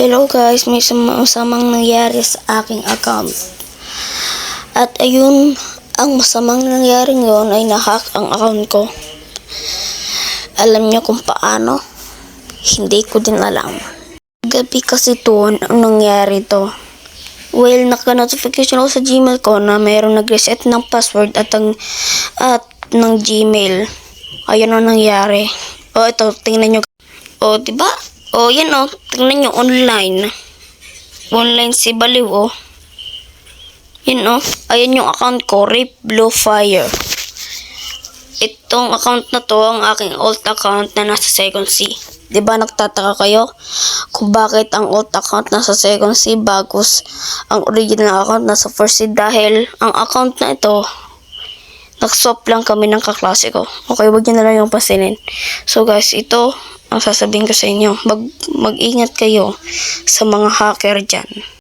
Hello guys, may masamang nangyari sa aking account. At ayun, ang masamang nangyari ngayon ay nahack ang account ko. Alam niyo kung paano? Hindi ko din alam. Gabi kasi to ang nangyari to. Well, naka-notification ako sa Gmail ko na mayroong nag-reset ng password at ng Gmail. Ayun ang nangyari. O ito, tingnan nyo. O, diba? O, yan o. Tingnan nyo, online. Online si Baliw, o. Yan o. Ayan yung account ko, Rip Blue Fire. Itong account na to, ang aking alt account na nasa second C. Diba nagtataka kayo kung bakit ang alt account nasa second C bagos ang original account nasa first C? Dahil ang account na ito, nag-swap lang kami ng kaklase ko. Okay, wag nyo na lang yung pasinin. So guys, ito ang sasabihin ko sa inyo. Mag-ingat kayo sa mga hacker dyan.